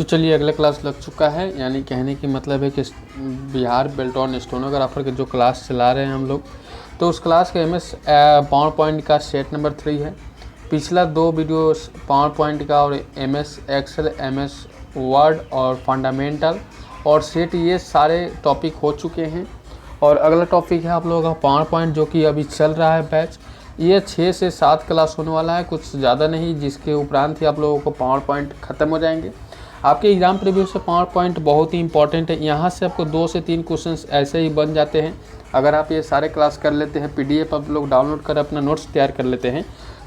तो चलिए अगला क्लास लग चुका है, यानी कहने की मतलब है कि बिहार बेल्ट्रॉन स्टेनोग्राफर के जो क्लास चला रहे हैं हम लोग, तो उस क्लास का MS पावर पॉइंट का सेट नंबर 3 है। पिछला 2 वीडियो पावर पॉइंट का और MS एक्सेल, MS वर्ड और फंडामेंटल और सेट, ये सारे टॉपिक हो चुके हैं। और अगला टॉपिक है आप लोगों का पावर पॉइंट, जो कि अभी चल रहा है बैच। ये 6 से 7 क्लास होने वाला है, कुछ ज़्यादा नहीं, जिसके उपरांत ही आप लोगों को पावर पॉइंट ख़त्म हो जाएंगे। आपके एग्ज़ाम प्रीव्यू से पावर पॉइंट बहुत ही इंपॉर्टेंट है। यहाँ से आपको 2 से 3 क्वेश्चंस ऐसे ही बन जाते हैं। अगर आप ये सारे क्लास कर लेते हैं, PDF आप लोग डाउनलोड कर अपना नोट्स तैयार कर लेते हैं,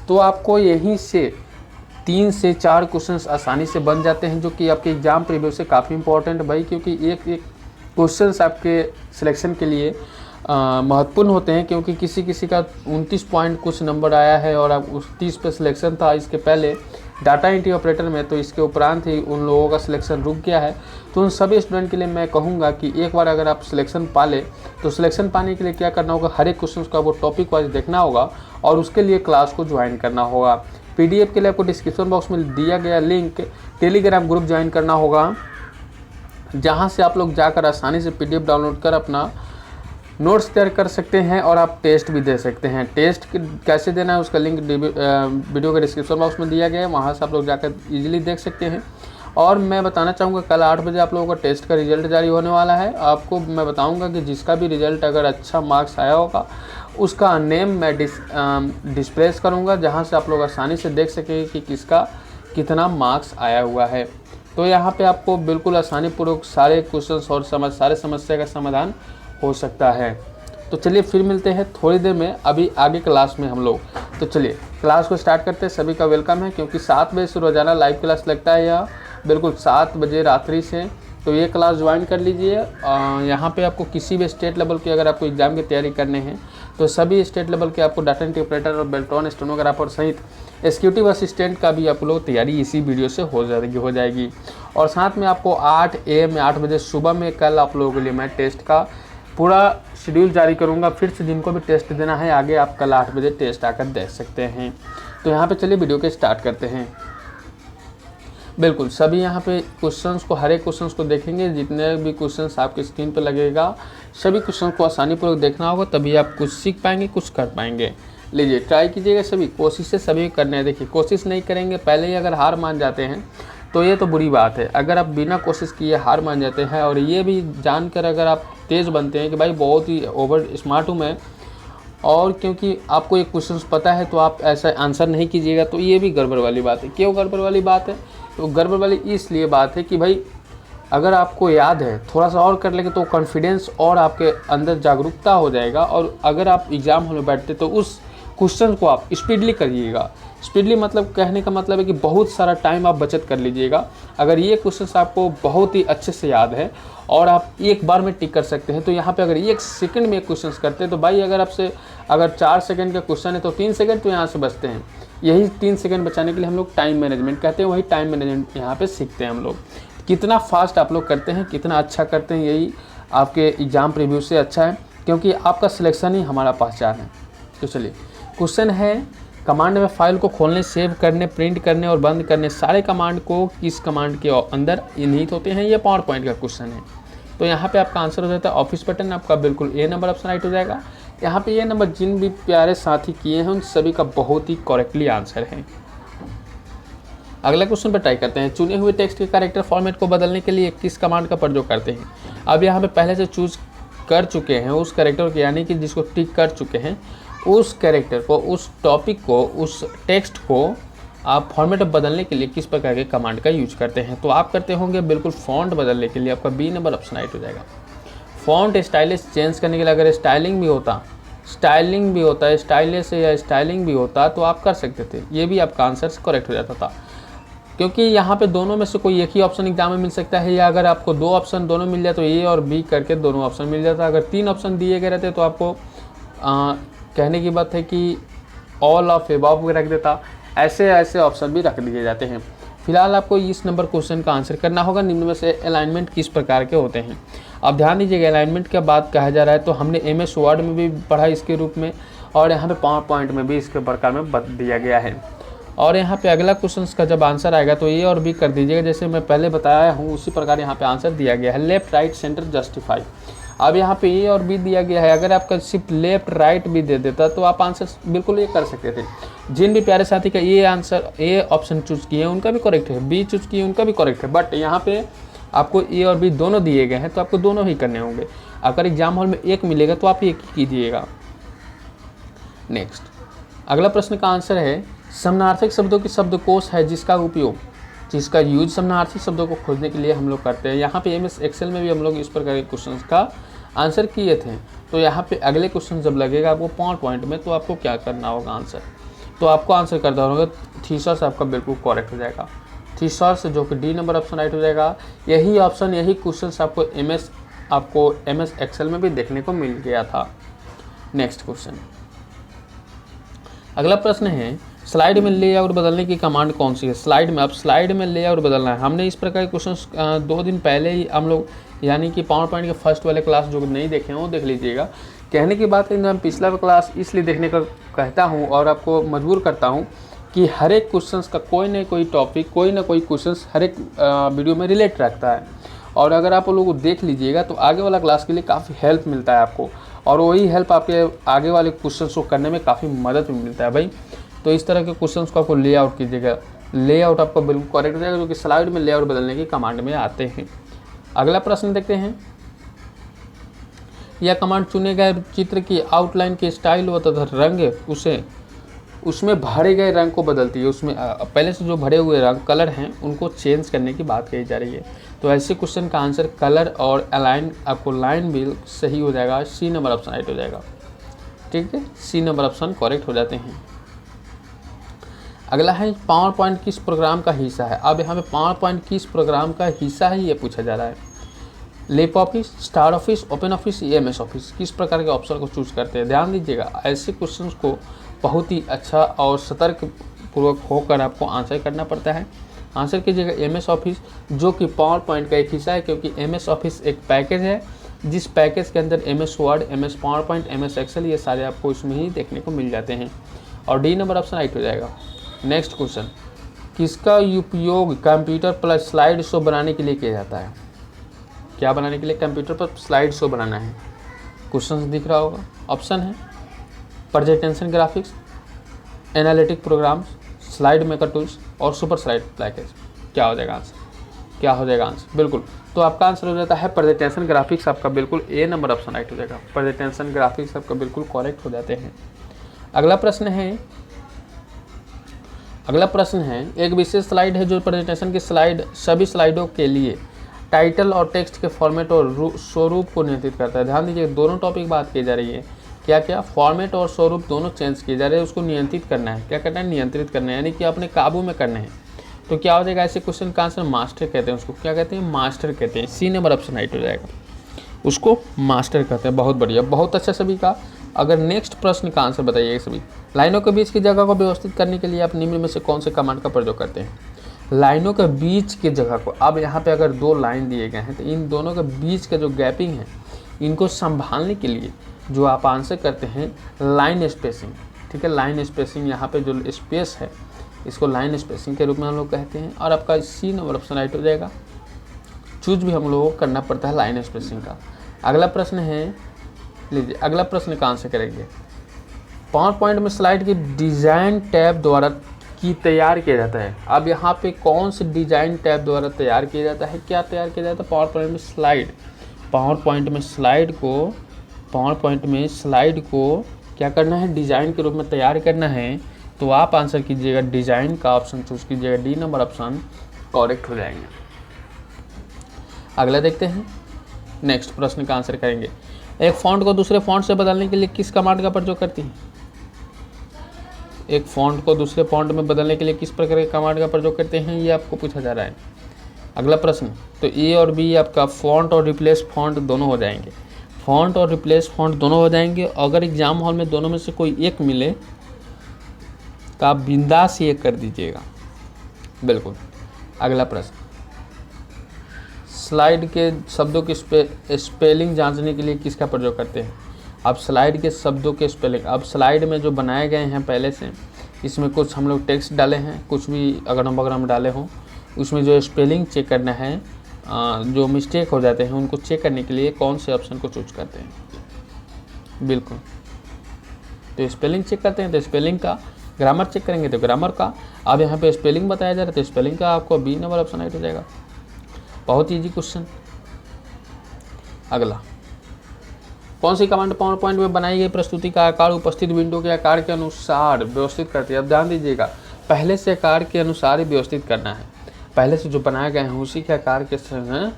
तो आपको यहीं से 3 से 4 क्वेश्चंस आसानी से बन जाते हैं, जो कि आपके एग्ज़ाम प्रीव्यू से काफ़ी इंपॉर्टेंट भाई, क्योंकि एक एक क्वेश्चंस आपके सिलेक्शन के लिए महत्वपूर्ण होते हैं। क्योंकि किसी किसी का 29 पॉइंट कुछ नंबर आया है और अब उस 30 पे सिलेक्शन था इसके पहले डाटा एंट्री ऑपरेटर में, तो इसके उपरांत ही उन लोगों का सिलेक्शन रुक गया है। तो उन सभी स्टूडेंट के लिए मैं कहूँगा कि एक बार अगर आप सिलेक्शन पा ले, तो सिलेक्शन पाने के लिए क्या करना होगा, हर एक क्वेश्चन का वो टॉपिक वाइज देखना होगा और उसके लिए क्लास को ज्वाइन करना होगा। PDF के लिए आपको डिस्क्रिप्शन बॉक्स में दिया गया लिंक टेलीग्राम ग्रुप ज्वाइन करना होगा, जहाँ से आप लोग जाकर आसानी से PDF डाउनलोड कर अपना नोट्स तैयार कर सकते हैं और आप टेस्ट भी दे सकते हैं। टेस्ट कैसे देना है उसका लिंक वीडियो के डिस्क्रिप्शन बॉक्स में दिया गया है, वहाँ से आप लोग जाकर इजीली देख सकते हैं। और मैं बताना चाहूँगा कल 8 बजे आप लोगों का टेस्ट का रिजल्ट जारी होने वाला है। आपको मैं बताऊँगा कि जिसका भी रिजल्ट अगर अच्छा मार्क्स आया होगा उसका नेम मैं डिस्प्लेस करूँगा, जहाँ से आप लोग आसानी से देख सकें कि किसका कितना मार्क्स आया हुआ है। तो यहाँ पे आपको बिल्कुल आसानीपूर्वक सारे क्वेश्चंस और सारे समस्या का समाधान हो सकता है। तो चलिए फिर मिलते हैं थोड़ी देर में, अभी आगे क्लास में हम लोग। तो चलिए क्लास को स्टार्ट करते हैं। सभी का वेलकम है, क्योंकि 7 बजे से रोज़ाना लाइव क्लास लगता है यह बिल्कुल 7 बजे रात्रि से। तो ये क्लास ज्वाइन कर लीजिए। यहाँ पे आपको किसी भी स्टेट लेवल की अगर आपको एग्ज़ाम की तैयारी करने हैं, तो सभी स्टेट लेवल के आपको डाटा एंट्री ऑपरेटर और बेल्ट्रॉन स्टेनोग्राफर सहित एग्जीक्यूटिव असिस्टेंट का भी आप लोग तैयारी इसी वीडियो से हो जाएगी। और साथ में आपको 8 AM 8 बजे सुबह में कल आप लोगों के लिए मैं टेस्ट का पूरा शेड्यूल जारी करूंगा। फिर से जिनको भी टेस्ट देना है आगे, आप कल 8 बजे टेस्ट आकर दे सकते हैं। तो यहाँ पे चलिए वीडियो के स्टार्ट करते हैं। बिल्कुल सभी यहाँ पे क्वेश्चंस को, हर एक क्वेश्चंस को देखेंगे। जितने भी क्वेश्चंस आपके स्क्रीन पर लगेगा, सभी क्वेश्चन को आसानीपूर्वक देखना होगा, तभी आप कुछ सीख पाएंगे, कुछ कर पाएंगे। लीजिए ट्राई कीजिएगा, सभी कोशिशें सभी करने हैं। देखिए कोशिश नहीं करेंगे, पहले ही अगर हार मान जाते हैं तो ये तो बुरी बात है। अगर आप बिना कोशिश किए हार मान जाते हैं और ये भी जानकर अगर आप तेज़ बनते हैं कि भाई बहुत ही ओवर स्मार्ट हूँ मैं, और क्योंकि आपको एक क्वेश्चन पता है तो आप ऐसा आंसर नहीं कीजिएगा, तो ये भी गड़बड़ वाली बात है। क्यों गड़बड़ वाली बात है? तो गड़बड़ वाली इसलिए बात है कि भाई अगर आपको याद है, थोड़ा सा और कर लेंगे तो कॉन्फिडेंस और आपके अंदर जागरूकता हो जाएगा। और अगर आप एग्ज़ाम हॉल में बैठते तो उस क्वेश्चन को आप स्पीडली करिएगा। स्पीडली मतलब कहने का मतलब है कि बहुत सारा टाइम आप बचत कर लीजिएगा। अगर ये क्वेश्चन आपको बहुत ही अच्छे से याद है और आप एक बार में टिक कर सकते हैं, तो यहाँ पे अगर 1 सेकंड में एक क्वेश्चन करते हैं, तो भाई अगर आपसे अगर 4 सेकंड का क्वेश्चन है तो 3 सेकंड तो यहाँ से बचते हैं। यही 3 सेकंड बचाने के लिए हम लोग टाइम मैनेजमेंट कहते हैं, वही टाइम मैनेजमेंट यहाँ पर सीखते हैं हम लोग। कितना फास्ट आप लोग करते हैं, कितना अच्छा करते हैं, यही आपके एग्ज़ाम प्रीव्यू से अच्छा है, क्योंकि आपका सिलेक्शन ही हमारा पहचान है। तो चलिए क्वेश्चन है, कमांड में फाइल को खोलने, सेव करने, प्रिंट करने और बंद करने सारे कमांड को किस कमांड के अंदर निहित होते हैं? ये पावर पॉइंट का क्वेश्चन है। तो यहाँ पे आपका आंसर हो जाता है ऑफिस बटन। आपका बिल्कुल A नंबर ऑप्शन राइट हो जाएगा। यहाँ पे ये नंबर जिन भी प्यारे साथी किए हैं उन सभी का बहुत ही करेक्टली आंसर है। अगला क्वेश्चन पर ट्राई करते हैं। चुने हुए टेक्स्ट के कैरेक्टर फॉर्मेट को बदलने के लिए किस कमांड का प्रयोग करते हैं? अब यहाँ पे पहले से चूज कर चुके हैं उस कैरेक्टर को, यानी कि जिसको टिक कर चुके हैं, उस कैरेक्टर को, उस टॉपिक को, उस टेक्स्ट को आप फॉर्मेट बदलने के लिए किस प्रकार के कमांड का यूज करते हैं? तो आप करते होंगे बिल्कुल फ़ॉन्ट बदलने के लिए, आपका B नंबर ऑप्शन राइट हो जाएगा। फ़ॉन्ट स्टाइलिश चेंज करने के लिए अगर स्टाइलिंग भी होता, स्टाइलिश या स्टाइलिंग भी होता तो आप कर सकते थे, ये भी आपका आंसर करेक्ट हो जाता था। क्योंकि यहाँ पे दोनों में से कोई एक ही ऑप्शन एग्जाम में मिल सकता है, या अगर आपको 2 ऑप्शन दोनों मिल जाए तो A और B करके दोनों ऑप्शन मिल जाता। अगर 3 ऑप्शन दिए गए रहते तो आपको कहने की बात है कि ऑल ऑफ एबव रख देता। ऐसे ऑप्शन भी रख दिए जाते हैं। फिलहाल आपको इस नंबर क्वेश्चन का आंसर करना होगा। निम्न में से अलाइनमेंट किस प्रकार के होते हैं? अब ध्यान दीजिएगा, अलाइनमेंट का बात कहा जा रहा है तो हमने MS वर्ड में भी पढ़ा इसके रूप में, और यहाँ पे पावर पॉइंट में भी इसके प्रकार में बता दिया गया है। और यहाँ पे अगला क्वेश्चन का जब आंसर आएगा तो ए और बी कर दीजिएगा, जैसे मैं पहले बताया हूँ उसी प्रकार यहाँ पे आंसर दिया गया है, लेफ्ट राइट सेंटर जस्टिफाई। अब यहाँ पे ए और बी दिया गया है, अगर आपका सिर्फ लेफ्ट राइट भी दे देता तो आप आंसर बिल्कुल ये कर सकते थे। जिन भी प्यारे साथी का ये आंसर ए ऑप्शन चूज किए उनका भी करेक्ट है, बी चूज किए उनका भी करेक्ट है, बट यहाँ पे आपको ए और बी दोनों दिए गए हैं तो आपको दोनों ही करने होंगे। अगर एग्जाम हॉल में एक मिलेगा तो आप एक ही कीजिएगा। नेक्स्ट अगला प्रश्न का आंसर है, समानार्थक शब्दों के शब्दकोश है जिसका यूज समानार्थी शब्दों को खोजने के लिए हम लोग करते हैं। यहाँ पे MS एक्सेल में भी हम लोग इस प्रकार के क्वेश्चंस का आंसर किए थे। तो यहाँ पे अगले क्वेश्चन जब लगेगा आपको पावर पॉइंट में तो आपको क्या करना होगा आंसर, तो आपको आंसर करना होगा थीसिस, आपका बिल्कुल करेक्ट हो जाएगा थीसिस, जो कि डी नंबर ऑप्शन राइट हो जाएगा। यही ऑप्शन यही क्वेश्चन आपको MS एक्सेल में भी देखने को मिल गया था। नेक्स्ट क्वेश्चन अगला प्रश्न है, स्लाइड में लेआउट बदलने की कमांड कौन सी है। स्लाइड में लेआउट बदलना है। हमने इस प्रकार के क्वेश्चन 2 दिन पहले ही हम लोग यानी कि पावर पॉइंट के फर्स्ट वाले क्लास जो नहीं देखे हैं वो देख लीजिएगा। कहने की बात है मैं पिछला क्लास इसलिए देखने का कहता हूँ और आपको मजबूर करता हूँ कि हर एक क्वेश्चन का कोई ना कोई टॉपिक, कोई ना कोई क्वेश्चन हर एक वीडियो में रिलेट रखता है, और अगर आप लोग देख लीजिएगा तो आगे वाला क्लास के लिए काफ़ी हेल्प मिलता है आपको, और वही हेल्प आपके आगे वाले क्वेश्चन को करने में काफ़ी मदद भी मिलता है भाई। तो इस तरह के क्वेश्चंस को आपको लेआउट कीजिएगा, लेआउट आपको बिल्कुल करेक्ट हो जाएगा, जो कि स्लाइड में लेआउट बदलने की कमांड में आते हैं। अगला प्रश्न देखते हैं, यह कमांड चुने गए चित्र की आउटलाइन के स्टाइल व तथा रंग उसमें भरे गए रंग को बदलती है। उसमें पहले से जो भरे हुए रंग कलर हैं उनको चेंज करने की बात कही जा रही है। तो ऐसे क्वेश्चन का आंसर कलर और अलाइन, आपको लाइन भी सही हो जाएगा, सी नंबर ऑप्शन राइट हो जाएगा। ठीक है, सी नंबर ऑप्शन करेक्ट हो जाते हैं। अगला है, पावर पॉइंट किस प्रोग्राम का हिस्सा है। अब यहाँ पे पावर पॉइंट किस प्रोग्राम का हिस्सा है ये पूछा जा रहा है। Lip office, star office, open office, MS office, किस प्रकार के ऑप्शन को चूज करते हैं। ध्यान दीजिएगा, ऐसे क्वेश्चंस को बहुत ही अच्छा और सतर्क पूर्वक होकर आपको आंसर करना पड़ता है। आंसर कीजिएगा MS ऑफिस, जो कि पावर पॉइंट का एक हिस्सा है, क्योंकि MS ऑफिस एक पैकेज है जिस पैकेज के अंदर MS Word, MS PowerPoint, MS Excel ये सारे आपको इसमें ही देखने को मिल जाते हैं, और डी नंबर ऑप्शन राइट हो जाएगा। नेक्स्ट क्वेश्चन, किसका उपयोग कंप्यूटर पर स्लाइड शो बनाने के लिए किया जाता है। क्या बनाने के लिए, कंप्यूटर पर स्लाइड शो बनाना है। क्वेश्चन दिख रहा होगा, ऑप्शन है presentation graphics, analytic programs, slide maker tools और सुपर स्लाइड पैकेज। क्या हो जाएगा आंसर, क्या हो जाएगा आंसर, बिल्कुल। तो आपका आंसर हो जाता है प्रेजेंटेशन ग्राफिक्स, आपका बिल्कुल ए नंबर ऑप्शन राइट हो जाएगा। प्रेजेंटेशन ग्राफिक्स आपका बिल्कुल करेक्ट हो जाते हैं। अगला प्रश्न है, एक विशेष स्लाइड है जो प्रेजेंटेशन की सभी स्लाइडों के लिए टाइटल और टेक्स्ट के फॉर्मेट और स्वरूप को नियंत्रित करता है। ध्यान दीजिए, दोनों टॉपिक बात की जा रही है। क्या फॉर्मेट और स्वरूप दोनों चेंज किए जा रहे हैं, उसको नियंत्रित करना है। क्या करना है, नियंत्रित करना है, यानी कि अपने काबू में करना है। तो क्या हो जाएगा, ऐसे क्वेश्चन का आंसर मास्टर कहते हैं, उसको क्या कहते हैं, मास्टर कहते हैं। सी नंबर ऑप्शन राइट हो जाएगा, उसको मास्टर कहते हैं। बहुत बढ़िया, बहुत अच्छा सभी का। अगर नेक्स्ट प्रश्न का आंसर बताइएगा सभी। लाइनों के बीच की जगह को व्यवस्थित करने के लिए आप निम्न में से कौन से कमांड का प्रयोग करते हैं। लाइनों के बीच की जगह को, अब यहाँ पे अगर 2 लाइन दिए गए हैं तो इन दोनों के बीच का जो गैपिंग है इनको संभालने के लिए जो आप आंसर करते हैं लाइन स्पेसिंग। ठीक है, लाइन स्पेसिंग, यहाँ पे जो स्पेस है इसको लाइन स्पेसिंग के रूप में हम लोग कहते हैं, और आपका सी नंबर ऑप्शन राइट हो जाएगा। चूज भी हम लोगों को करना पड़ता है लाइन स्पेसिंग का। अगला प्रश्न है, लीजिए अगला प्रश्न का आंसर करेंगे। पावर पॉइंट में स्लाइड की डिजाइन टैब द्वारा तैयार किया जाता है। अब यहाँ पे कौन से डिजाइन टैब द्वारा तैयार किया जाता है, क्या तैयार किया जाता है, पावर पॉइंट में स्लाइड को क्या करना है, डिजाइन के रूप में तैयार करना है। तो आप आंसर कीजिएगा डिजाइन का ऑप्शन चूज कीजिएगा, डी नंबर ऑप्शन करेक्ट हो जाएंगे। अगला देखते हैं, नेक्स्ट प्रश्न का आंसर करेंगे। एक फॉन्ट को दूसरे फॉन्ट से बदलने के लिए किस कमांड का प्रयोग करती है। एक फॉन्ट को दूसरे फॉन्ट में बदलने के लिए किस प्रकार के कमांड का प्रयोग करते हैं, ये आपको पूछा जा रहा है। अगला प्रश्न, तो ए और बी आपका फॉन्ट और रिप्लेस फॉन्ट दोनों हो जाएंगे। फॉन्ट और रिप्लेस फॉन्ट दोनों हो जाएंगे। अगर एग्जाम हॉल में दोनों में से कोई एक मिले तो आप बिंदास ये कर दीजिएगा, बिल्कुल। अगला प्रश्न, स्लाइड के शब्दों की स्पेलिंग जांचने के लिए किसका प्रयोग करते हैं। अब स्लाइड के शब्दों के स्पेलिंग, अब स्लाइड में जो बनाए गए हैं पहले से इसमें कुछ हम लोग टेक्स्ट डाले हैं, कुछ भी अगरम बगरम डाले हों, उसमें जो स्पेलिंग चेक करना है, जो मिस्टेक हो जाते हैं उनको चेक करने के लिए कौन से ऑप्शन को चूज करते हैं। बिल्कुल, तो स्पेलिंग चेक करते हैं तो स्पेलिंग का, ग्रामर चेक करेंगे तो ग्रामर का। अब यहाँ पे स्पेलिंग बताया जा रहा है तो स्पेलिंग का आपको बी नंबर ऑप्शन राइट हो जाएगा। बहुत ईजी क्वेश्चन। अगला, कौन सी कमांड पावर पॉइंट में बनाई गई प्रस्तुति का आकार उपस्थित विंडो के आकार के अनुसार व्यवस्थित करती है। अब ध्यान दीजिएगा, पहले से आकार के अनुसार ही व्यवस्थित करना है, पहले से जो बनाए गए हैं उसी के आकार के संग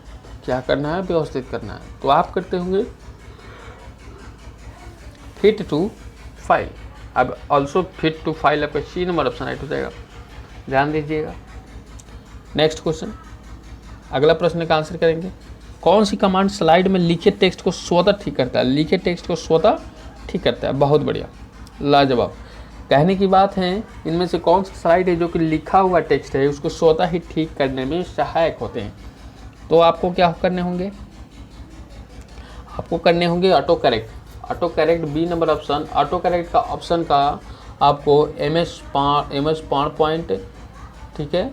क्या करना है, व्यवस्थित करना है। तो आप करते होंगे फिट टू फाइल। अब ऑल्सो फिट टू फाइल आपका सी नंबर ऑप्शन राइट हो जाएगा, ध्यान दीजिएगा। नेक्स्ट क्वेश्चन, अगला प्रश्न का आंसर करेंगे। कौन सी कमांड स्लाइड में लिखे टेक्स्ट को स्वतः ठीक करता है। लिखे टेक्स्ट को स्वतः ठीक करता है, बहुत बढ़िया, लाजवाब। कहने की बात है, इनमें से कौन सा स्लाइड है जो कि लिखा हुआ टेक्स्ट है उसको स्वतः ही ठीक करने में सहायक होते हैं। तो आपको क्या करने होंगे, आपको करने होंगे autocorrect. Autocorrect B number option. Autocorrect का ऑप्शन का आपको एमएस पावर पॉइंट, ठीक है,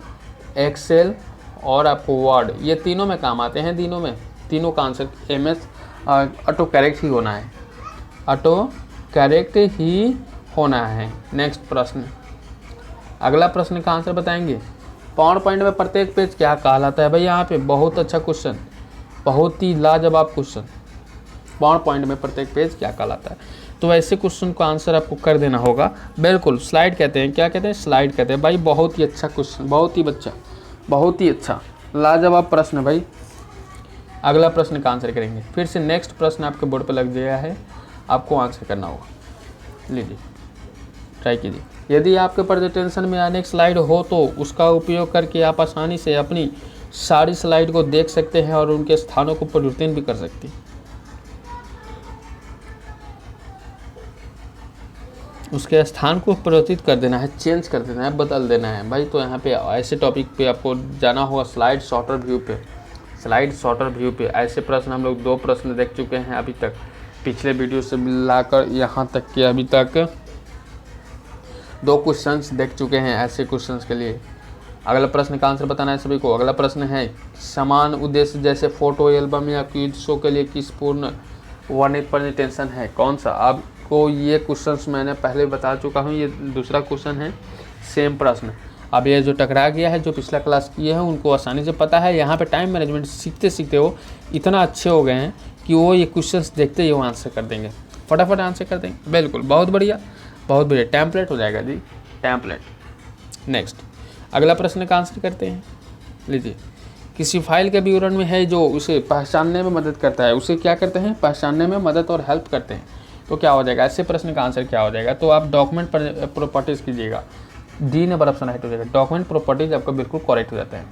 एक्सेल और आपको वर्ड, ये तीनों में काम आते हैं। तीनों का आंसर एमएस ऑटो करेक्ट ही होना है, ऑटो करेक्ट ही होना है। नेक्स्ट प्रश्न, अगला प्रश्न का आंसर बताएंगे। पावर पॉइंट में प्रत्येक पेज क्या कहलाता है। भाई यहाँ पे बहुत अच्छा क्वेश्चन, बहुत ही लाजवाब क्वेश्चन। पावर पॉइंट में प्रत्येक पेज क्या कहलाता है। तो ऐसे क्वेश्चन का आंसर आपको कर देना होगा। बिल्कुल, स्लाइड कहते हैं। क्या कहते हैं, स्लाइड कहते हैं। भाई बहुत ही अच्छा क्वेश्चन, बहुत ही अच्छा लाजवाब प्रश्न है भाई। अगला प्रश्न का आंसर करेंगे। फिर से नेक्स्ट प्रश्न आपके बोर्ड पर लग गया है, आपको आंसर करना होगा। लीजिए, ट्राई कीजिए। यदि आपके प्रेजेंटेशन में अनेक स्लाइड हो तो उसका उपयोग करके आप आसानी से अपनी सारी स्लाइड को देख सकते हैं और उनके स्थानों को परिवर्तन भी कर सकते हैं। उसके स्थान को परिवर्तित कर देना है, चेंज कर देना है, बदल देना है भाई। तो यहाँ पे ऐसे टॉपिक पे आपको जाना होगा स्लाइड शॉर्टर व्यू पे। स्लाइड शॉर्टर व्यू पे ऐसे प्रश्न हम लोग 2 प्रश्न देख चुके हैं अभी तक, पिछले वीडियो से मिलाकर यहाँ तक के अभी तक 2 क्वेश्चंस देख चुके हैं ऐसे क्वेश्चंस के लिए। अगला प्रश्न का आंसर बताना है सभी को। अगला प्रश्न है, समान उद्देश्य जैसे फोटो एल्बम या क्विज शो के लिए किस पूर्ण वर्णित प्रेजेंटेशन है, कौन सा। आपको ये क्वेश्चंस मैंने पहले बता चुका हूँ, ये दूसरा क्वेश्चन है, सेम प्रश्न। अब ये जो टकरा गया है, जो पिछला क्लास किए हैं उनको आसानी से पता है। यहाँ पे टाइम मैनेजमेंट सीखते सीखते वो इतना अच्छे हो गए हैं कि वो ये क्वेश्चंस देखते ही वो आंसर कर देंगे, फटाफट आंसर कर देंगे। बिल्कुल, बहुत बढ़िया, बहुत बढ़िया। टेम्पलेट हो जाएगा जी, टेम्पलेट। नेक्स्ट, अगला प्रश्न का आंसर करते हैं। लीजिए, किसी फाइल के विवरण में है जो उसे पहचानने में मदद करता है, उसे क्या करते हैं, पहचानने में मदद और हेल्प करते हैं। तो क्या हो जाएगा, ऐसे प्रश्न का आंसर क्या हो जाएगा। तो आप डॉक्यूमेंट प्रॉपर्टीज़ कीजिएगा, डी नंबर ऑप्शन राइट हो जाएगा। डॉक्यूमेंट प्रॉपर्टीज आपका बिल्कुल करेक्ट हो जाता है।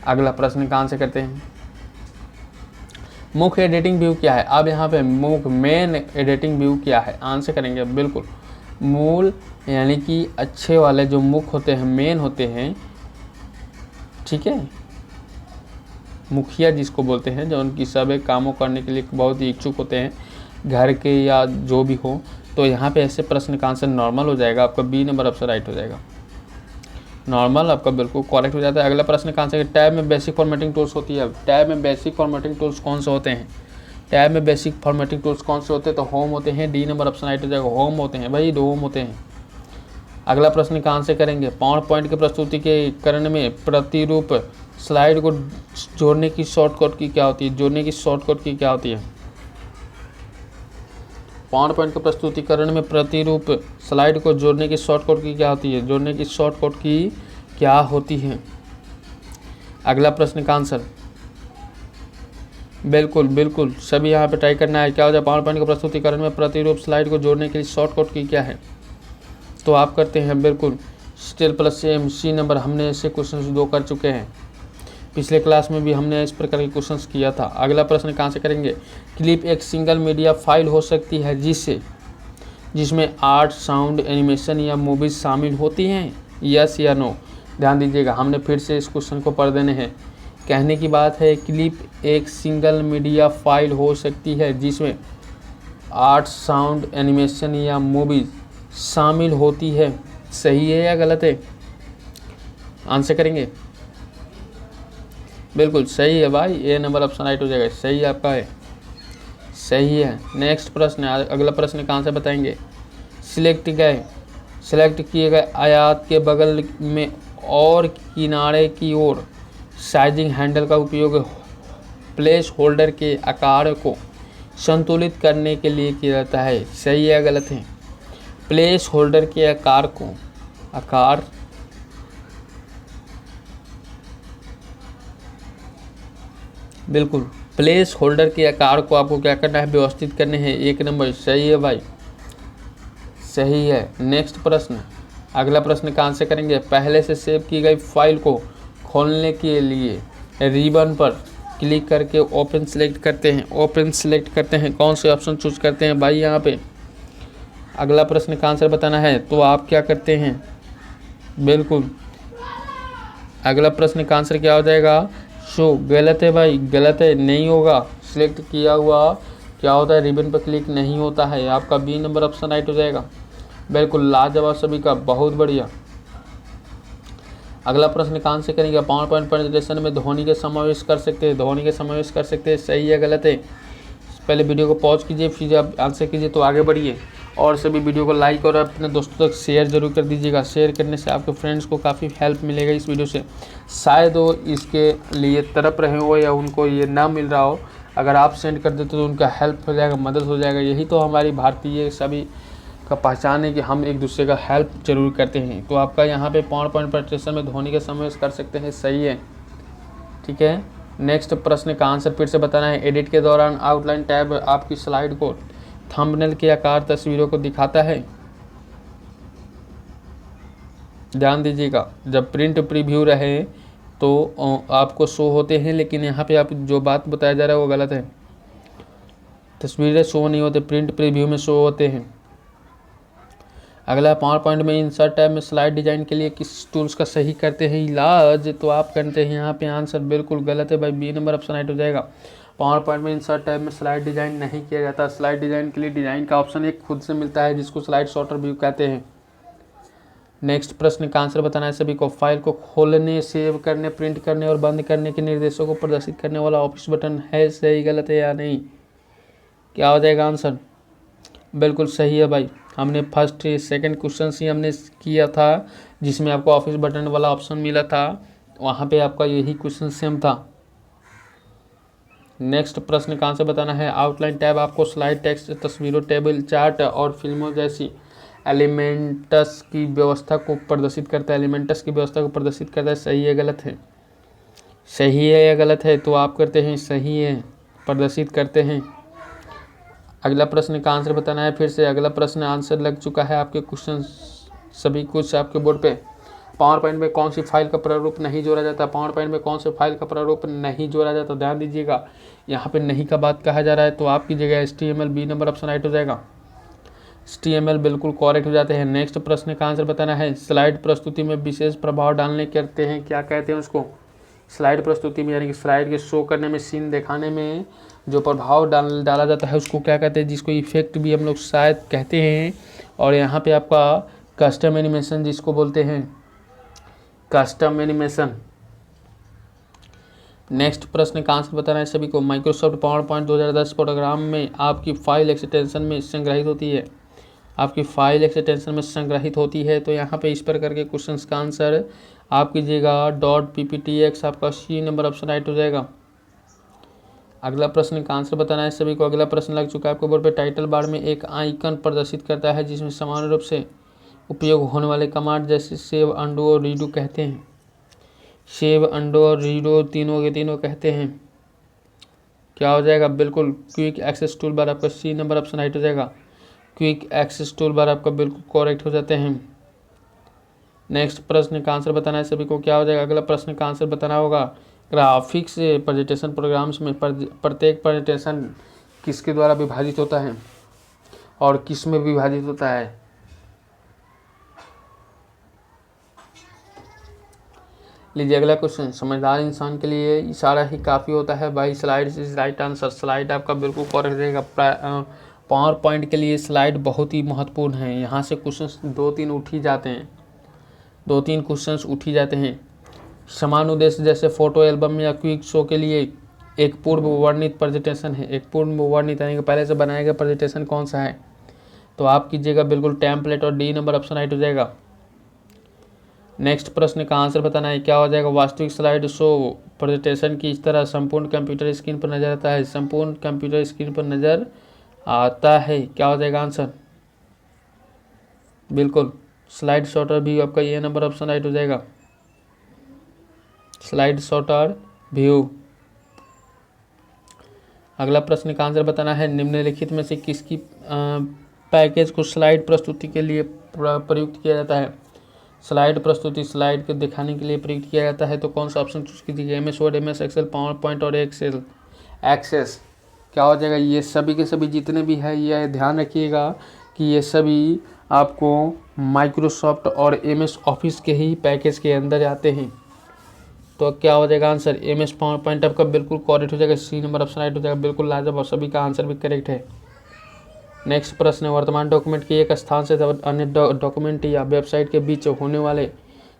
अगला प्रश्न का आंसर करते हैं। मुख्य एडिटिंग व्यू क्या है। अब यहाँ पे मुख्य मेन एडिटिंग व्यू क्या है, आंसर करेंगे बिल्कुल मूल, यानी कि अच्छे वाले जो मुख्य होते हैं, मेन होते हैं, ठीक है, मुखिया जिसको बोलते हैं, जो उनकी सब कामों करने के लिए बहुत ही इच्छुक होते हैं, घर के या जो भी हो। तो यहाँ पे ऐसे प्रश्न का आंसर नॉर्मल हो जाएगा, आपका बी नंबर ऑप्शन राइट हो जाएगा। नॉर्मल आपका बिल्कुल करेक्ट हो जाता है। अगला प्रश्न का आंसर, टैब में बेसिक फॉर्मेटिंग टूल्स होती है। टैब में बेसिक फॉर्मेटिंग टूल्स कौन से होते हैं, टैब में बेसिक फॉर्मेटिंग टूल्स कौन से होते हैं। तो होम होते हैं, डी नंबर ऑप्शन राइट हो जाएगा। होम होते हैं भाई, होम होते हैं। अगला प्रश्न का आंसर करेंगे। पावर पॉइंट के प्रस्तुति के करण में प्रतिरूप स्लाइड को जोड़ने की शॉर्टकट की क्या होती है, जोड़ने की शॉर्टकट की क्या होती है। पावर पॉइंट के प्रस्तुतिकरण में प्रतिरूप स्लाइड को जोड़ने की शॉर्टकट की क्या होती है, जोड़ने की शॉर्टकट की क्या होती है। अगला प्रश्न का आंसर बिल्कुल बिल्कुल सभी यहाँ पे ट्राई करना है। क्या हो जाए, पावर पॉइंट के प्रस्तुतिकरण में प्रतिरूप स्लाइड को जोड़ने के लिए शॉर्टकट की क्या है। तो आप करते हैं बिल्कुल still plus same, C number. हमने ऐसे क्वेश्चन 2 कर चुके हैं, पिछले क्लास में भी हमने इस प्रकार के क्वेश्चंस किया था। अगला प्रश्न कहाँ से करेंगे। क्लिप एक सिंगल मीडिया फाइल हो सकती है जिसमें आर्ट, साउंड, एनिमेशन या मूवीज शामिल होती हैं, यस या नो। ध्यान दीजिएगा, हमने फिर से इस क्वेश्चन को पढ़ देने हैं। कहने की बात है, क्लिप एक सिंगल मीडिया फाइल हो सकती है जिसमें आर्ट, साउंड, एनिमेशन या मूवीज शामिल होती है। सही है या गलत है? आंसर करेंगे। बिल्कुल सही है भाई, ए नंबर ऑप्शन राइट हो जाएगा। सही आपका है, सही है। नेक्स्ट प्रश्न, अगला प्रश्न का आंसर बताएंगे। सिलेक्ट किए गए आयत के बगल में और किनारे की ओर साइजिंग हैंडल का उपयोग प्लेस होल्डर के आकार को संतुलित करने के लिए किया जाता है। सही है या गलत है? प्लेस होल्डर के आकार बिल्कुल, प्लेस होल्डर के आकार को आपको क्या करना है? व्यवस्थित करने हैं। 1 नंबर सही है भाई, सही है। नेक्स्ट प्रश्न, अगला प्रश्न का आंसर करेंगे। पहले से सेव की गई फाइल को खोलने के लिए रिबन पर क्लिक करके ओपन सेलेक्ट करते हैं। कौन से ऑप्शन चूज करते हैं भाई यहाँ पे? अगला प्रश्न का आंसर बताना है तो आप क्या करते हैं? बिल्कुल, अगला प्रश्न का आंसर क्या हो जाएगा? शो। गलत है भाई, गलत है, नहीं होगा। सिलेक्ट किया हुआ क्या होता है? रिबन पर क्लिक नहीं होता है। आपका बी नंबर ऑप्शन राइट हो जाएगा। बिल्कुल लाजवाब सभी का, बहुत बढ़िया। अगला प्रश्न का आंसर करेंगे। पावर पॉइंट प्रेजेंटेशन में ध्वनि के समावेश कर सकते हैं। सही है गलत है? पहले वीडियो को पॉज कीजिए, फिर आप आंसर कीजिए तो आगे बढ़िए। और सभी वीडियो को लाइक और अपने दोस्तों तक शेयर जरूर कर दीजिएगा। शेयर करने से आपके फ्रेंड्स को काफ़ी हेल्प मिलेगा इस वीडियो से। शायद वो इसके लिए तड़प रहे हो या उनको ये ना मिल रहा हो, अगर आप सेंड कर देते तो उनका हेल्प हो जाएगा, मदद हो जाएगा। यही तो हमारी भारतीय सभी का पहचान है कि हम एक दूसरे का हेल्प जरूर करते हैं। तो आपका यहाँ पे पावर पॉइंट प्रेजेंटेशन में ध्वनि का समावेश कर सकते हैं। सही है, ठीक है। नेक्स्ट प्रश्न का आंसर फिर से बताना है। एडिट के दौरान आउटलाइन टैब आपकी स्लाइड को थंबनेल के आकार तस्वीरों को दिखाता है। ध्यान दीजिएगा, जब प्रिंट प्रीव्यू रहे तो आपको शो होते हैं, लेकिन यहाँ पे आप जो बात बताया जा रहा है वो गलत है। तस्वीरें शो नहीं होते, प्रिंट प्रीव्यू में शो होते हैं। अगला, पावर पॉइंट में इंसर्ट टैब में स्लाइड डिजाइन के लिए किस टूल्स का सही करते हैं इलाज? तो आप करते हैं यहाँ पे आंसर बिल्कुल गलत है भाई, बी नंबर ऑप्शन राइट हो जाएगा। पावर पॉइंट में इंसर्ट टैब में स्लाइड डिजाइन नहीं किया जाता। स्लाइड डिजाइन के लिए डिजाइन का ऑप्शन एक खुद से मिलता है, जिसको स्लाइड सॉर्टर व्यू कहते हैं। नेक्स्ट प्रश्न का आंसर बताना है सभी को। फाइल को खोलने, सेव करने, प्रिंट करने और बंद करने के निर्देशों को प्रदर्शित करने वाला ऑफिस बटन है। सही गलत है या नहीं? क्या हो जाएगा आंसर? बिल्कुल सही है भाई। हमने फर्स्ट सेकंड क्वेश्चन ही हमने किया था, जिसमें आपको ऑफिस बटन वाला ऑप्शन मिला था, वहाँ पे आपका यही क्वेश्चन सेम था। नेक्स्ट प्रश्न का आंसर बताना है। आउटलाइन टैब आपको स्लाइड, टेक्स्ट, तस्वीरों, टेबल, चार्ट और फिल्मों जैसी एलिमेंट्स की व्यवस्था को प्रदर्शित करता है। सही है गलत है? सही है या गलत है? तो आप करते हैं सही है, प्रदर्शित करते हैं। अगला प्रश्न का आंसर बताना है। फिर से अगला प्रश्न आंसर लग चुका है आपके क्वेश्चन सभी कुछ आपके बोर्ड पे। पावर पॉइंट में कौन सी फाइल का प्रारूप नहीं जोड़ा जाता? ध्यान दीजिएगा, यहाँ पे नहीं का बात कहा जा रहा है, तो आपकी जगह HTML, B number option right हो जाएगा। HTML बिल्कुल करेक्ट हो जाते हैं। नेक्स्ट प्रश्न का आंसर बताना है। स्लाइड प्रस्तुति में विशेष प्रभाव डालने करते हैं, क्या कहते हैं उसको? स्लाइड प्रस्तुति में यानी कि स्लाइड के शो करने में, सीन दिखाने में जो प्रभाव डाला जाता है उसको क्या कहते हैं? जिसको इफेक्ट भी हम लोग शायद कहते हैं। और यहाँ पे आपका कस्टम एनिमेशन जिसको बोलते हैं, कस्टम एनिमेशन। नेक्स्ट प्रश्न का आंसर बताना है सभी को। माइक्रोसॉफ्ट पावर पॉइंट 2010 प्रोग्राम में आपकी फाइल एक्सटेंशन में संग्रहित होती है। तो यहाँ पे इस प्रकार के क्वेश्चंस का आंसर आप कीजिएगा .pptx, आपका सी नंबर ऑप्शन राइट हो जाएगा। अगला प्रश्न का आंसर बताना है सभी को। अगला प्रश्न लग चुका है आपके बोर्ड पे। टाइटल बार में एक आइकन प्रदर्शित करता है, जिसमें सामान्य रूप से उपयोग होने वाले कमांड जैसे सेव, अंडू और रीडू कहते हैं। सेव, अंडू और रीडू तीनों के तीनों कहते हैं। क्या हो जाएगा? बिल्कुल क्विक एक्सेस टूल बार, आपका सी नंबर ऑप्शन राइट हो जाएगा। क्विक एक्सेस टूल बार आपका बिल्कुल करेक्ट हो जाते हैं। नेक्स्ट प्रश्न का आंसर बताना है सभी को। क्या हो जाएगा? अगला प्रश्न का आंसर बताना होगा। ग्राफिक्स प्रेजेंटेशन प्रोग्राम्स में प्रत्येक प्रेजेंटेशन किसके द्वारा विभाजित होता है और किस में विभाजित होता है? लीजिए अगला क्वेश्चन। समझदार इंसान के लिए इशारा ही काफ़ी होता है भाई। Slide is right answer. Slide आपका बिल्कुल करेक्ट रहेगा। पावर पॉइंट के लिए स्लाइड बहुत ही महत्वपूर्ण है। यहाँ से क्वेश्चंस 2-3 उठ ही जाते हैं, 2-3 क्वेश्चंस उठ ही जाते हैं। समान उद्देश्य जैसे फोटो एल्बम या क्विक शो के लिए एक पूर्व वर्णित प्रेजेंटेशन है। एक पूर्व वर्णित यानी कि पहले से बनाया गया प्रेजेंटेशन कौन सा है, तो आप कीजिएगा बिल्कुल टेम्पलेट और डी नंबर ऑप्शन राइट हो जाएगा। नेक्स्ट प्रश्न का आंसर बताना है, क्या हो जाएगा। वास्तविक स्लाइड शो प्रेजेंटेशन की इस तरह संपूर्ण कंप्यूटर स्क्रीन पर नजर आता है। संपूर्ण कंप्यूटर स्क्रीन पर नजर आता है, क्या हो जाएगा आंसर। बिल्कुल स्लाइड शॉटर भी आपका ये नंबर ऑप्शन राइट हो जाएगा। Slide sorter view. अगला प्रश्न का आंसर बताना है, निम्नलिखित में से किसकी पैकेज को स्लाइड प्रस्तुति के लिए प्रयुक्त किया जाता है। स्लाइड प्रस्तुति स्लाइड को दिखाने के लिए प्रयुक्त किया जाता है, तो कौन सा ऑप्शन चूज कीजिएगा। MS Word, MS Excel, PowerPoint और एक्सेल एक्सेस, क्या हो जाएगा। ये सभी के सभी जितने भी है, ये ध्यान रखिएगा कि ये सभी आपको माइक्रोसॉफ्ट और MS ऑफिस के ही पैकेज के अंदर आते हैं। तो क्या हो जाएगा आंसर, MS पावर पॉइंट आपका बिल्कुल करेक्ट हो जाएगा। सी नंबर ऑप्शन राइट हो जाएगा, बिल्कुल लाजवाब, और सभी का आंसर भी करेक्ट है। नेक्स्ट प्रश्न है, वर्तमान डॉक्यूमेंट के एक स्थान से अन्य डॉक्यूमेंट या वेबसाइट के बीच होने वाले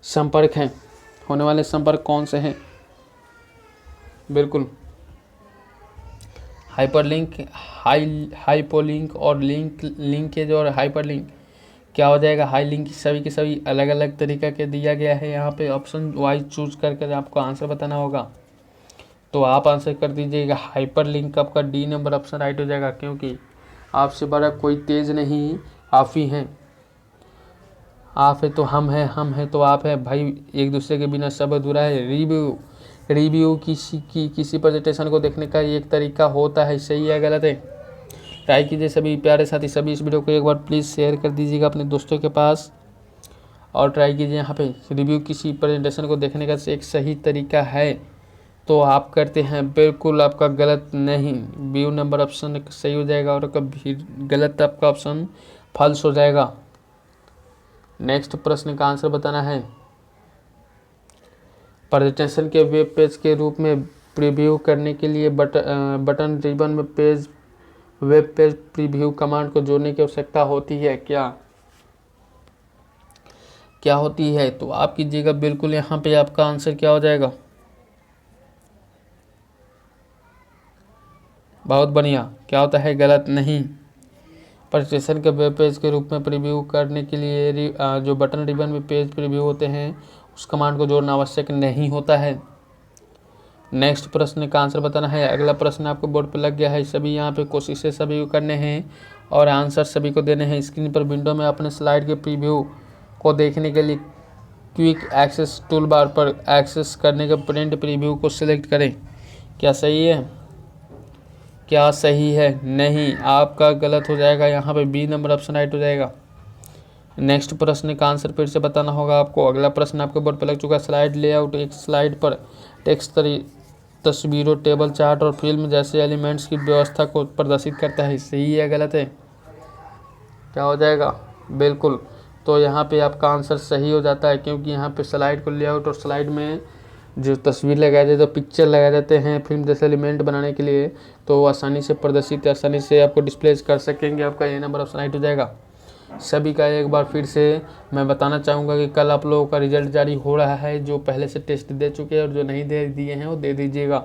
संपर्क हैं। होने वाले संपर्क कौन से हैं। बिल्कुल हाइपरलिंक, हाइपोलिंक और लिंकेज और हाइपरलिंक, क्या हो जाएगा। हाई लिंक सभी के सभी अलग अलग तरीका के दिया गया है। यहाँ पे ऑप्शन वाइज चूज करके आपको आंसर बताना होगा, तो आप आंसर कर दीजिएगा हाइपर लिंक। आपका डी नंबर ऑप्शन राइट हो जाएगा, क्योंकि आपसे बड़ा कोई तेज नहीं, आप ही हैं। आप है तो हम हैं, हम हैं तो आप हैं भाई, एक दूसरे के बिना सब अधूरा है। रिव्यू किसी प्रेजेंटेशन को देखने का एक तरीका होता है, सही है गलत है। ट्राई कीजिए सभी प्यारे साथी, सभी इस वीडियो को एक बार प्लीज़ शेयर कर दीजिएगा अपने दोस्तों के पास, और ट्राई कीजिए। यहाँ पे रिव्यू किसी प्रेजेंटेशन को देखने का एक सही तरीका है, तो आप करते हैं, बिल्कुल आपका गलत नहीं। व्यू नंबर ऑप्शन सही हो जाएगा, और कभी गलत आपका ऑप्शन फॉल्स हो जाएगा। नेक्स्ट प्रश्न का आंसर बताना है, प्रेजेंटेशन के वेब पेज के रूप में प्रीव्यू करने के लिए बटन रिबन में वेब पेज प्रीव्यू कमांड को जोड़ने की आवश्यकता होती है क्या होती है। तो आप कीजिएगा बिल्कुल, यहाँ पे आपका आंसर क्या हो जाएगा। बहुत बढ़िया, क्या होता है, गलत नहीं। प्रेजेंटेशन के वेब पेज के रूप में प्रीव्यू करने के लिए जो बटन रिबन में पेज प्रीव्यू होते हैं, उस कमांड को जोड़ना आवश्यक नहीं होता है। नेक्स्ट प्रश्न का आंसर बताना है। अगला प्रश्न आपको बोर्ड पर लग गया है, सभी यहाँ पे कोशिशें सभी को करने हैं और आंसर सभी को देने हैं। स्क्रीन पर विंडो में अपने स्लाइड के प्रीव्यू को देखने के लिए क्विक एक्सेस टूल बार पर एक्सेस करने के प्रिंट प्रीव्यू को सिलेक्ट करें। क्या सही है, क्या सही है, नहीं, आपका गलत हो जाएगा। यहाँ पे बी नंबर ऑप्शन राइट हो जाएगा। नेक्स्ट प्रश्न का आंसर फिर से बताना होगा आपको। अगला प्रश्न आपके बोर्ड पर लग चुका है, स्लाइड लेआउट। एक स्लाइड पर टेक्स्ट, तस्वीरों, टेबल, चार्ट और फिल्म जैसे एलिमेंट्स की व्यवस्था को प्रदर्शित करता है, सही है गलत है, क्या हो जाएगा। बिल्कुल, तो यहाँ पे आपका आंसर सही हो जाता है, क्योंकि यहाँ पे स्लाइड को लेआउट और स्लाइड में जो तस्वीर लगाए जाते हैं, तो पिक्चर लगाए जाते हैं फिल्म जैसे एलिमेंट बनाने के लिए, तो आसानी से प्रदर्शित, आसानी से आपको डिस्प्ले कर सकेंगे। आपका ये नंबर ऑप्शन राइट हो जाएगा। सभी का एक बार फिर से मैं बताना चाहूँगा कि कल आप लोगों का रिजल्ट जारी हो रहा है। जो पहले से टेस्ट दे चुके हैं और जो नहीं दे दिए हैं वो दे दीजिएगा।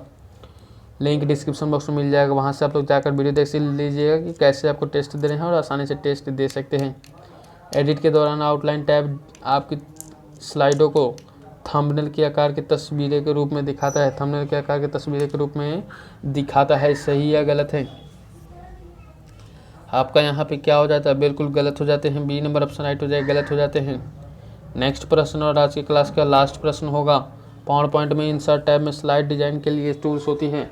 लिंक डिस्क्रिप्शन बॉक्स में मिल जाएगा, वहाँ से आप लोग जाकर वीडियो देख लीजिएगा कि कैसे आपको टेस्ट दे रहे हैं और आसानी से टेस्ट दे सकते हैं। एडिट के दौरान आउटलाइन टैब आपकी स्लाइडों को थंबनेल के आकार की तस्वीरें के रूप में दिखाता है, थंबनेल के आकार की तस्वीरें के रूप में दिखाता है, सही या गलत है। आपका यहाँ पे क्या हो जाता है, बिल्कुल गलत हो जाते हैं। बी नंबर ऑप्शन राइट हो जाए, गलत हो जाते हैं। नेक्स्ट प्रश्न और आज की क्लास का लास्ट प्रश्न होगा, पावर पॉइंट में इंसर्ट टैब में स्लाइड डिजाइन के लिए टूल्स होती हैं।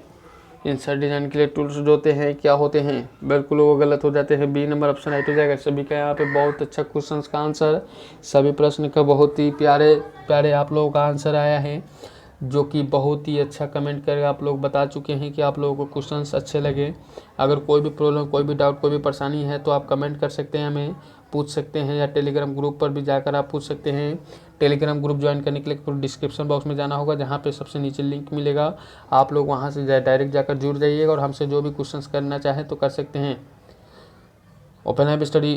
इंसर्ट डिजाइन के लिए टूल्स जो होते हैं क्या होते हैं, बिल्कुल वो गलत हो जाते हैं। बी नंबर ऑप्शन राइट हो जाएगा। सभी का यहाँ पे बहुत अच्छा क्वेश्चन का आंसर, सभी प्रश्न का बहुत ही प्यारे आप लोगों का आंसर आया है, जो कि बहुत ही अच्छा कमेंट करके आप लोग बता चुके हैं कि आप लोगों को क्वेश्चंस अच्छे लगे। अगर कोई भी प्रॉब्लम, कोई भी डाउट, कोई भी परेशानी है तो आप कमेंट कर सकते हैं, हमें पूछ सकते हैं, या टेलीग्राम ग्रुप पर भी जाकर आप पूछ सकते हैं। टेलीग्राम ग्रुप ज्वाइन करने के लिए डिस्क्रिप्शन बॉक्स में जाना होगा, जहाँ पे सबसे नीचे लिंक मिलेगा, आप लोग वहाँ से डायरेक्ट जाकर जुड़ जाइएगा और हमसे जो भी क्वेश्चंस करना चाहें तो कर सकते हैं। ओपन लाइफ स्टडी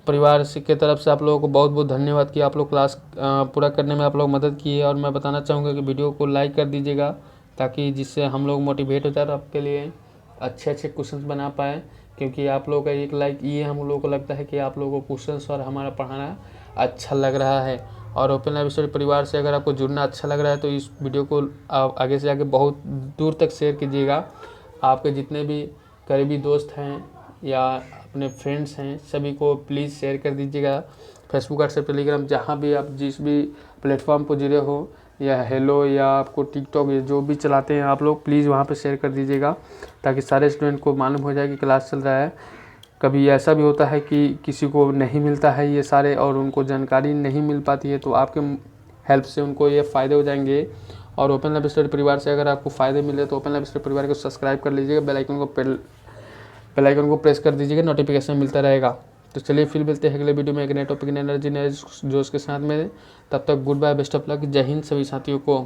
परिवार की तरफ से आप लोगों को बहुत बहुत धन्यवाद कि आप लोग क्लास पूरा करने में आप लोग मदद किए। और मैं बताना चाहूँगा कि वीडियो को लाइक कर दीजिएगा ताकि जिससे हम लोग मोटिवेट हो जाए और आपके लिए अच्छे अच्छे क्वेश्चंस बना पाए, क्योंकि आप लोगों का एक लाइक ये हम लोगों को लगता है कि आप लोगों को क्वेश्चंस और हमारा पढ़ाना अच्छा लग रहा है। और ओपन लाइफ स्टडी परिवार से अगर आपको जुड़ना अच्छा लग रहा है तो इस वीडियो को आप आगे से आगे बहुत दूर तक शेयर कीजिएगा। आपके जितने भी करीबी दोस्त हैं या अपने फ्रेंड्स हैं सभी को प्लीज़ शेयर कर दीजिएगा। फेसबुक, व्हाट्सएप, टेलीग्राम, जहाँ भी आप जिस भी प्लेटफॉर्म पर जुड़े हो, या हेलो या आपको टिकटॉक, या जो भी चलाते हैं आप लोग, प्लीज़ वहाँ पे शेयर कर दीजिएगा ताकि सारे स्टूडेंट को मालूम हो जाए कि क्लास चल रहा है। कभी ऐसा भी होता है कि किसी को नहीं मिलता है ये सारे और उनको जानकारी नहीं मिल पाती है, तो आपके हेल्प से उनको ये फ़ायदे हो जाएंगे। और ओपन लाइफ स्टडी परिवार से अगर आपको फ़ायदे मिले तो ओपन लाइफ स्टडी परिवार को सब्सक्राइब कर लीजिएगा, बेल आइकन को प्रेस कर दीजिएगा, नोटिफिकेशन मिलता रहेगा। तो चलिए फिर मिलते हैं अगले वीडियो में एक नए टॉपिक, नए एनर्जी, नए जोश के साथ में। तब तक good bye, best of luck, Jai Hind सभी साथियों को।